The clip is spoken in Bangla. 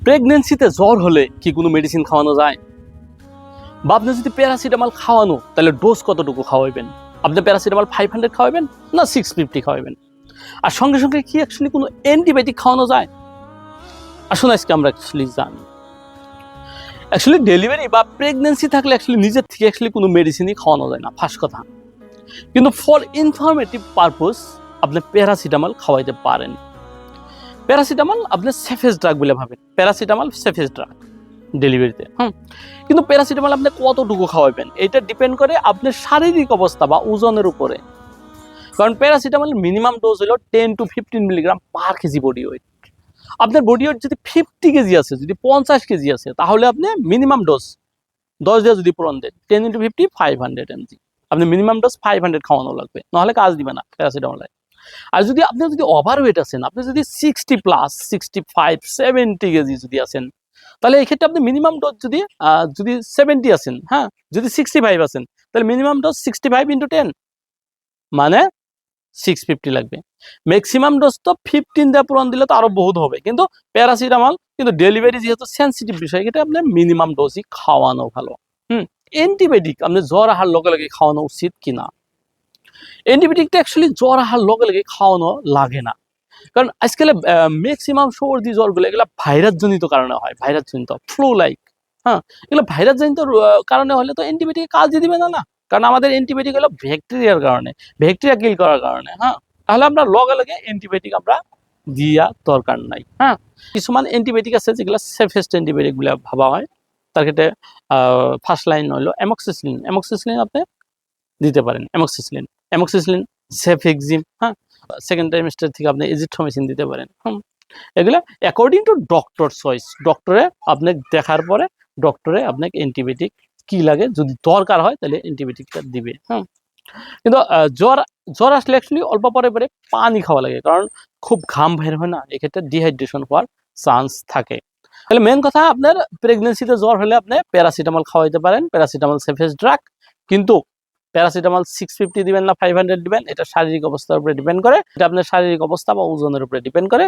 প্রেগনেন্সিতে জ্বর হলে কি কোনো মেডিসিন খাওয়ানো যায়? বা আপনি যদি প্যারাসিটামল খাওয়ানো, তাহলে ডোজ কতটুকু খাওয়াবেন? আপনি প্যারাসিটামল 500 খাওয়াবেন না 650 খাওয়াবেন? আর সঙ্গে সঙ্গে কি অ্যাকচুয়ালি কোনো অ্যান্টিবায়োটিক খাওয়ানো যায়? আসুন আজকে আমরা অ্যাকচুয়ালি জানি। অ্যাকচুয়ালি ডেলিভারি বা প্রেগনেন্সি থাকলে অ্যাকচুয়ালি নিজের থেকে অ্যাকচুয়ালি কোনো মেডিসিনই খাওয়ানো যায় না, ফার্স্ট কথা। কিন্তু ফর ইনফরমেটিভ পারপোজ আপনি প্যারাসিটামল খাওয়াইতে পারেন। প্যারাসিটামল আপনি সেফেস্ট ড্রাগ বলে ভাবেন, প্যারাসিটামল সেফেস্ট ড্রাগ ডেলিভারিতে। কিন্তু প্যারাসিটামল আপনি কতটুকু খাওয়াবেন এটা ডিপেন্ড করে আপনার শারীরিক অবস্থা বা ওজনের উপরে। কারণ প্যারাসিটামল মিনিমাম ডোজ হলো 10 to 15 milligram per KG body weight. আপনার বডি ওয়েট যদি 50 কেজি আছে, যদি 50 কেজি আছে, তাহলে আপনি মিনিমাম ডোজ 10 দিয়ে যদি পূরণ দেন 10 into 50 500 mg, আপনি মিনিমাম ডোজ 500 খাওয়ানো লাগবে, নাহলে কাজ দিবে না প্যারাসিটামলে। আর যদি আপনি যদি ওভার ওয়েট আছেন, আপনি যদি 60 প্লাস 65 70 কেজি যদি আছেন, তাহলে এই ক্ষেত্রে আপনি মিনিমাম ডোজ যদি 70 আছেন, যদি 65 আছেন, তাহলে মিনিমাম ডোজ 65 into 10 মানে 650 লাগবে। ম্যাক্সিমাম ডোজ তো 15 দিয়ে পূরণ দিলে তো আরো বহুত হবে, কিন্তু প্যারাসিটামল কিন্তু ডেলিভারি যেহেতু সেন্সিটিভ বিষয়, এটা আপনি মিনিমাম ডোজই খাওয়ানো ভালো। অ্যান্টিবায়োটিক আপনি জ্বর আহার লগে লগে খাওয়ানো উচিত কিনা? অ্যান্টিবায়োটিকটা অ্যাকচুয়ালি জ্বর আহার লগে লগে খাওয়ানো লাগে না। কারণ আজকাল ম্যাক্সিমাম সর্দি জ্বরগুলো এগুলো ভাইরাস জনিত কারণে হয়, ভাইরাস জনিত ফ্লু লাইক। এগুলো ভাইরাস জনিত কারণে হলে তো অ্যান্টিবায়োটিক কাজই দিবে না। কারণ আমাদের অ্যান্টিবায়োটিক হলো ব্যাকটেরিয়ার কারণে, ব্যাকটেরিয়া কিল করার কারণে। তাহলে আমরা লগে লগে অ্যান্টিবায়োটিক আমরা দিয়া দরকার নাই। কিছুমান অ্যান্টিবায়োটিক আছে যেগুলো সেফেস্ট অ্যান্টিবায়োটিক বলে ভাবা হয়। তার ক্ষেত্রে ফার্স্ট লাইন হলো অ্যামক্সিসিলিন। অ্যামক্সিসিলিন আপনি দিতে পারেন, অ্যামক্সিসিলিন, সেফেক্সিম। সেকেন্ড ট্রাইমেস্টার থেকে আপনি এজিথ্রোমিসিন দিতে পারেন। এগুলো অ্যাকর্ডিং টু ডক্টর চয়েস, ডক্টরে আপনি দেখার পরে ডক্টরে আপনাকে অ্যান্টিবায়োটিক কি লাগে, যদি দরকার হয় তাহলে অ্যান্টিবায়োটিকটা দিবে। কিন্তু জ্বর জ্বর আসলে অ্যাকচুয়ালি অল্প পরে পরে পানি খাওয়া লাগে, কারণ খুব ঘাম বের হয় না, এক্ষেত্রে ডিহাইড্রেশন হওয়ার চান্স থাকে। তাহলে মেন কথা, আপনার প্রেগনেন্সিতে জ্বর হলে আপনি প্যারাসিটামল খাওয়াইতে পারেন, প্যারাসিটামল সেফেস্ট ড্রাগ। কিন্তু প্যারাসিটামল 650 দিবেন না 500 দিবেন, এটা শারীরিক অবস্থার উপরে ডিপেন্ড করে, এটা আপনার শারীরিক অবস্থা বা ওজনের উপরে ডিপেন্ড করে।